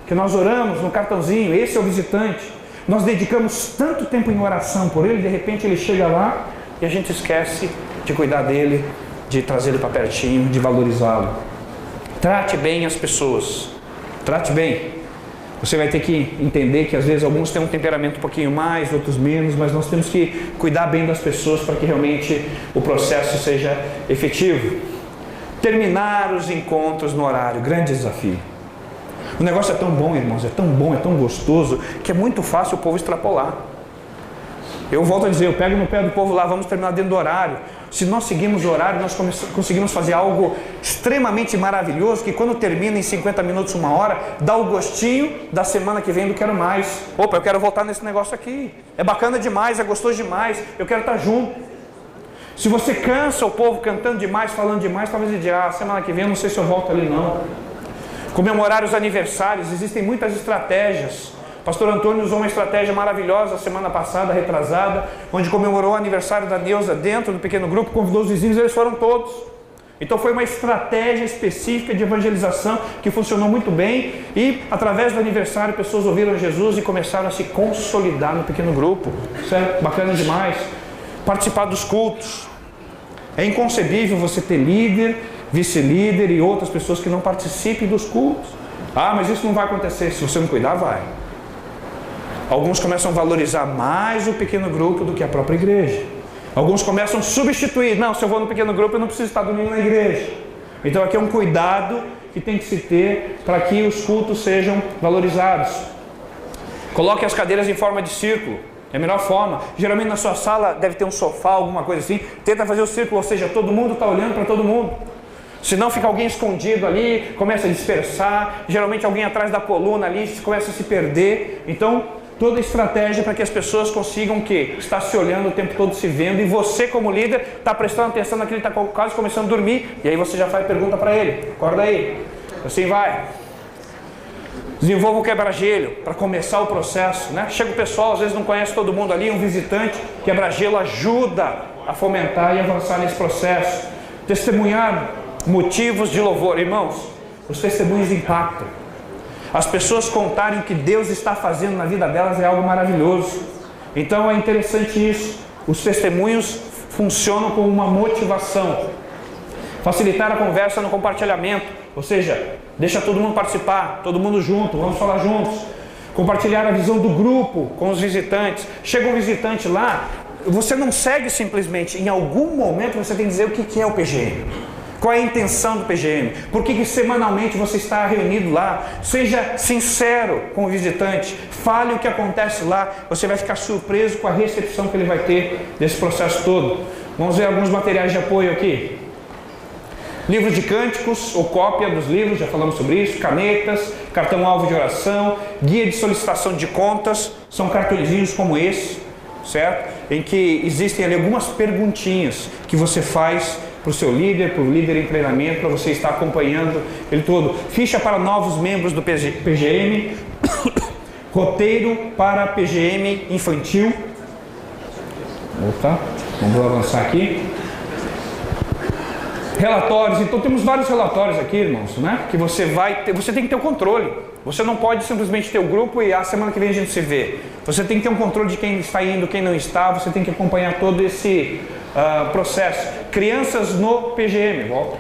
que nós oramos no cartãozinho, esse é o visitante. Nós dedicamos tanto tempo em oração por ele, de repente ele chega lá e a gente esquece de cuidar dele, de trazer ele para pertinho, de valorizá-lo. Trate bem as pessoas, trate bem. Você vai ter que entender que às vezes alguns têm um temperamento um pouquinho mais, outros menos, mas nós temos que cuidar bem das pessoas para que realmente o processo seja efetivo. Terminar os encontros no horário, grande desafio. O negócio é tão bom, irmãos, é tão bom, é tão gostoso, que é muito fácil o povo extrapolar. Eu volto a dizer, eu pego no pé do povo lá, vamos terminar dentro do horário. Se nós seguimos o horário, nós conseguimos fazer algo extremamente maravilhoso, que quando termina em 50 minutos, 1 hora, dá o gostinho da semana que vem do quero mais. Opa, eu quero voltar nesse negócio aqui. É bacana demais, é gostoso demais, eu quero estar junto. Se você cansa o povo cantando demais, falando demais, talvez ele diga, semana que vem eu não sei se eu volto ali não. Comemorar os aniversários, existem muitas estratégias. O pastor Antônio usou uma estratégia maravilhosa semana passada, retrasada, onde comemorou o aniversário da Neuza dentro do pequeno grupo, convidou os vizinhos, eles foram todos. Então foi uma estratégia específica de evangelização que funcionou muito bem, e através do aniversário pessoas ouviram Jesus e começaram a se consolidar no pequeno grupo. Isso é bacana demais. Participar dos cultos. É inconcebível você ter líder, vice-líder e outras pessoas que não participem dos cultos. Mas isso não vai acontecer. Se você não cuidar, vai. Alguns começam a valorizar mais o pequeno grupo do que a própria igreja. Alguns começam a substituir. Não, se eu vou no pequeno grupo, eu não preciso estar domingo na igreja. Então aqui é um cuidado que tem que se ter para que os cultos sejam valorizados. Coloque as cadeiras em forma de círculo. É a melhor forma. Geralmente na sua sala deve ter um sofá, alguma coisa assim. Tenta fazer o círculo, ou seja, todo mundo está olhando para todo mundo. Se não, fica alguém escondido ali, começa a dispersar. Geralmente alguém atrás da coluna ali começa a se perder. Então, toda estratégia para que as pessoas consigam o quê? Estar se olhando o tempo todo, se vendo. E você, como líder, está prestando atenção naquele que está quase começando a dormir. E aí você já faz pergunta para ele. Acorda aí. Assim vai. Desenvolva o quebra-gelo para começar o processo, né? Chega o pessoal, às vezes não conhece todo mundo ali, um visitante. Quebra-gelo ajuda a fomentar e avançar nesse processo. Testemunhar motivos de louvor. Irmãos, os testemunhos impactam. As pessoas contarem o que Deus está fazendo na vida delas é algo maravilhoso. Então é interessante isso. Os testemunhos funcionam como uma motivação. Facilitar a conversa no compartilhamento, ou seja, deixa todo mundo participar, todo mundo junto, vamos falar juntos. Compartilhar a visão do grupo com os visitantes. Chega um visitante lá, você não segue simplesmente, em algum momento você tem que dizer o que é o PGM. Qual é a intenção do PGM? Por que semanalmente você está reunido lá? Seja sincero com o visitante. Fale o que acontece lá. Você vai ficar surpreso com a recepção que ele vai ter desse processo todo. Vamos ver alguns materiais de apoio aqui. Livros de cânticos ou cópia dos livros, já falamos sobre isso, canetas, cartão-alvo de oração, guia de solicitação de contas, são cartõezinhos como esse, certo? Em que existem ali algumas perguntinhas que você faz para o seu líder, para o líder em treinamento, para você estar acompanhando ele todo. Ficha para novos membros do PGM, roteiro para PGM infantil. Opa, vamos avançar aqui. Relatórios, então temos vários relatórios aqui, irmãos, né? Que você tem que ter o controle. Você não pode simplesmente ter o grupo e a semana que vem a gente se vê. Você tem que ter um controle de quem está indo, quem não está. Você tem que acompanhar todo esse processo. Crianças no PGM, volta.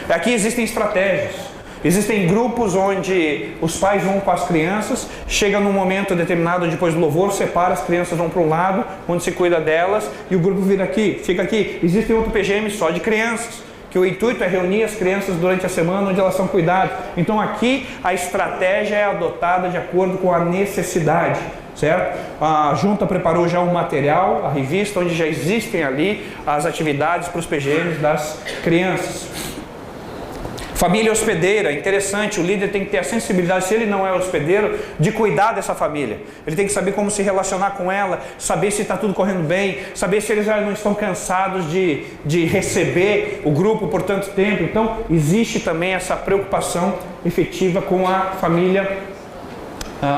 Aqui existem estratégias. Existem grupos onde os pais vão com as crianças, chega num momento determinado depois do louvor, separa, as crianças vão para um lado, onde se cuida delas, e o grupo vira aqui, fica aqui. Existe outro PGM só de crianças, que o intuito é reunir as crianças durante a semana onde elas são cuidadas. Então aqui a estratégia é adotada de acordo com a necessidade, certo? A junta preparou já um material, a revista, onde já existem ali as atividades para os PGMs das crianças. Família hospedeira, interessante, o líder tem que ter a sensibilidade, se ele não é hospedeiro, de cuidar dessa família. Ele tem que saber como se relacionar com ela, saber se está tudo correndo bem, saber se eles já não estão cansados de receber o grupo por tanto tempo. Então, existe também essa preocupação efetiva com a família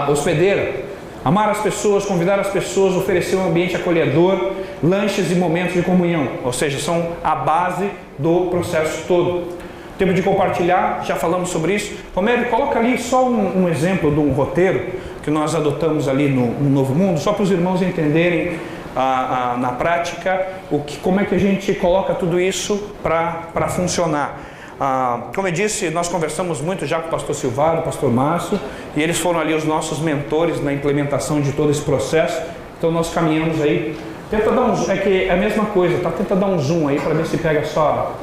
hospedeira. Amar as pessoas, convidar as pessoas, oferecer um ambiente acolhedor, lanches e momentos de comunhão, ou seja, são a base do processo todo. Tempo de compartilhar, já falamos sobre isso. Romero, coloca ali só um exemplo de um roteiro que nós adotamos ali no Novo Mundo, só para os irmãos entenderem na prática como é que a gente coloca tudo isso para funcionar. Como eu disse, nós conversamos muito já com o pastor Silvaro, o pastor Márcio, e eles foram ali os nossos mentores na implementação de todo esse processo. Então nós caminhamos aí. Tenta dar um zoom, é que é a mesma coisa, tá? Tenta dar um zoom aí para ver se pega só...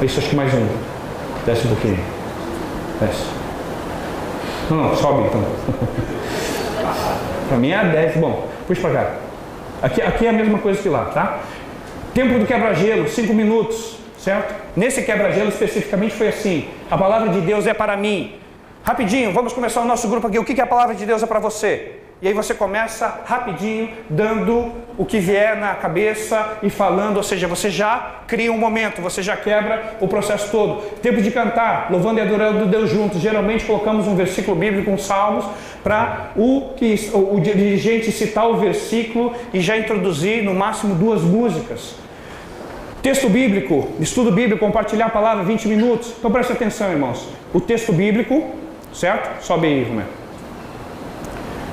Isso, acho que mais um. Desce um pouquinho. Desce. Não, sobe então. Para mim é 10. Bom, puxa para cá. Aqui é a mesma coisa que lá, tá? Tempo do quebra-gelo, 5 minutos, certo? Nesse quebra-gelo especificamente foi assim: a palavra de Deus é para mim. Rapidinho, vamos começar o nosso grupo aqui. O que a palavra de Deus é para você? E aí você começa rapidinho, dando o que vier na cabeça e falando, ou seja, você já cria um momento, você já quebra o processo todo. Tempo de cantar, louvando e adorando Deus juntos. Geralmente colocamos um versículo bíblico, um salmos, para o dirigente citar o versículo e já introduzir no máximo 2 músicas. Texto bíblico, estudo bíblico, compartilhar a palavra 20 minutos. Então preste atenção, irmãos. O texto bíblico, certo? Sobe aí, Romero.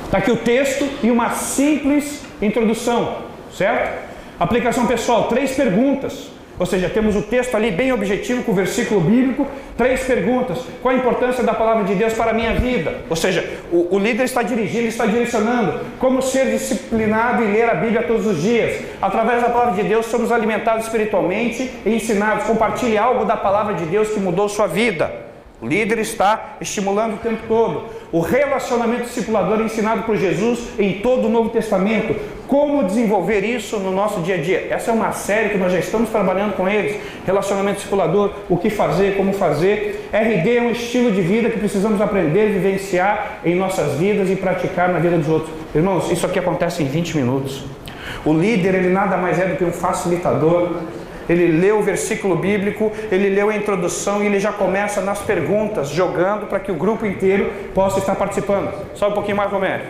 Está aqui o texto e uma simples introdução, certo? Aplicação pessoal, 3 perguntas. Ou seja, temos o texto ali bem objetivo com o versículo bíblico, 3 perguntas. Qual a importância da palavra de Deus para a minha vida? Ou seja, o líder está dirigindo, está direcionando. Como ser disciplinado e ler a Bíblia todos os dias? Através da palavra de Deus somos alimentados espiritualmente e ensinados. Compartilhe algo da palavra de Deus que mudou sua vida. O líder está estimulando o tempo todo. O relacionamento discipulador ensinado por Jesus em todo o Novo Testamento. Como desenvolver isso no nosso dia a dia? Essa é uma série que nós já estamos trabalhando com eles. Relacionamento discipulador, o que fazer, como fazer. RD é um estilo de vida que precisamos aprender, vivenciar em nossas vidas e praticar na vida dos outros. Irmãos, isso aqui acontece em 20 minutos. O líder, ele nada mais é do que um facilitador. Ele lê o versículo bíblico, ele lê a introdução e ele já começa nas perguntas, jogando para que o grupo inteiro possa estar participando. Só um pouquinho mais, Romero.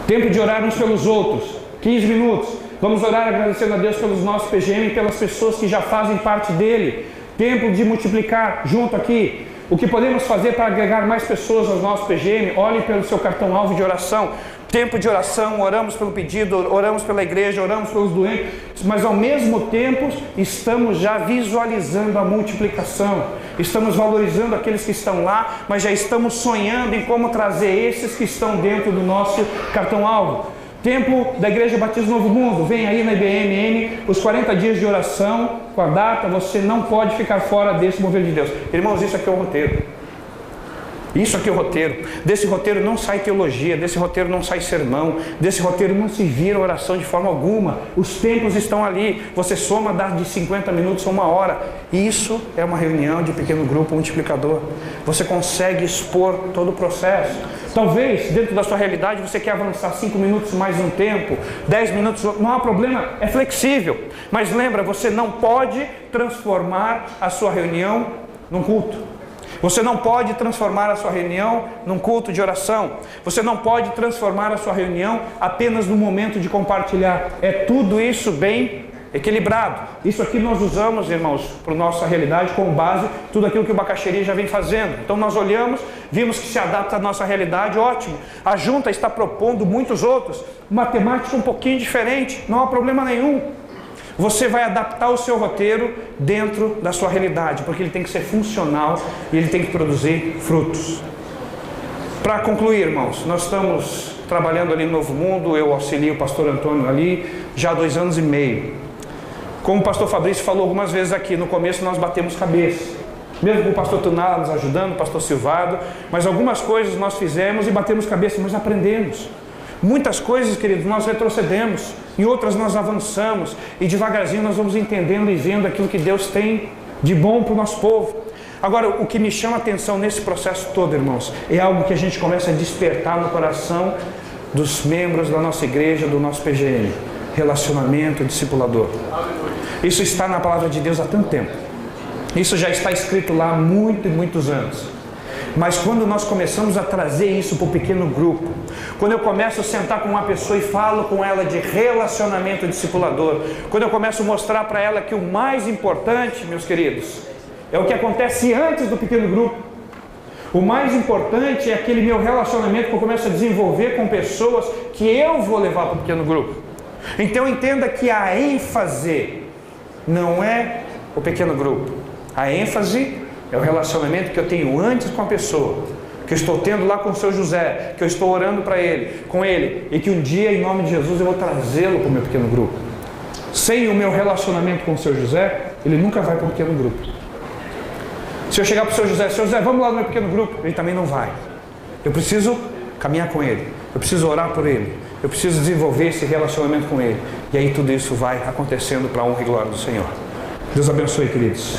Tempo de orar uns pelos outros, 15 minutos. Vamos orar agradecendo a Deus pelos nossos PGM e pelas pessoas que já fazem parte dele. Tempo de multiplicar junto aqui. O que podemos fazer para agregar mais pessoas aos nossos PGM? Olhe pelo seu cartão-alvo de oração. Tempo de oração, oramos pelo pedido, oramos pela igreja, oramos pelos doentes, mas ao mesmo tempo estamos já visualizando a multiplicação, estamos valorizando aqueles que estão lá, mas já estamos sonhando em como trazer esses que estão dentro do nosso cartão-alvo. Tempo da Igreja Batista Novo Mundo, vem aí na IBMN, os 40 dias de oração, com a data, você não pode ficar fora desse mover de Deus. Irmãos, isso aqui é o roteiro. Isso aqui é o roteiro. Desse roteiro não sai teologia, desse roteiro não sai sermão, desse roteiro não se vira oração de forma alguma. Os tempos estão ali. Você soma, dá de 50 minutos a 1 hora. Isso é uma reunião de pequeno grupo multiplicador. Você consegue expor todo o processo. Talvez, dentro da sua realidade, você quer avançar 5 minutos mais um tempo, 10 minutos, não há problema, é flexível. Mas lembra, você não pode transformar a sua reunião num culto. Você não pode transformar a sua reunião num culto de oração. Você não pode transformar a sua reunião apenas no momento de compartilhar. É tudo isso bem equilibrado. Isso aqui nós usamos, irmãos, para a nossa realidade como base, tudo aquilo que o Bacaxeria já vem fazendo. Então nós olhamos, vimos que se adapta à nossa realidade, ótimo. A junta está propondo muitos outros, uma temática um pouquinho diferente, não há problema nenhum. Você vai adaptar o seu roteiro dentro da sua realidade, porque ele tem que ser funcional e ele tem que produzir frutos. Para concluir, irmãos, nós estamos trabalhando ali no Novo Mundo, eu auxilio o pastor Antônio ali já há 2 anos e meio. Como o pastor Fabrício falou algumas vezes aqui, no começo nós batemos cabeça. Mesmo com o pastor Tunala nos ajudando, o pastor Silvado, mas algumas coisas nós fizemos e batemos cabeça, mas aprendemos. Muitas coisas, queridos, nós retrocedemos, em outras nós avançamos, e devagarzinho nós vamos entendendo e vendo aquilo que Deus tem de bom para o nosso povo. Agora, o que me chama a atenção nesse processo todo, irmãos, é algo que a gente começa a despertar no coração dos membros da nossa igreja, do nosso PGM, relacionamento discipulador. Isso está na palavra de Deus há tanto tempo, isso já está escrito lá há muitos anos. Mas quando nós começamos a trazer isso para o pequeno grupo, quando eu começo a sentar com uma pessoa e falo com ela de relacionamento discipulador, quando eu começo a mostrar para ela que o mais importante, meus queridos, é o que acontece antes do pequeno grupo. O mais importante é aquele meu relacionamento que eu começo a desenvolver com pessoas que eu vou levar para o pequeno grupo. Então entenda que a ênfase não é o pequeno grupo. A ênfase é o relacionamento que eu tenho antes com a pessoa, que eu estou tendo lá com o seu José, que eu estou orando para ele, com ele, e que um dia, em nome de Jesus, eu vou trazê-lo para o meu pequeno grupo. Sem o meu relacionamento com o seu José, ele nunca vai para o pequeno grupo. Se eu chegar para o seu José, vamos lá no meu pequeno grupo, ele também não vai. Eu preciso caminhar com ele, eu preciso orar por ele, eu preciso desenvolver esse relacionamento com ele. E aí tudo isso vai acontecendo para a honra e glória do Senhor. Deus abençoe, queridos.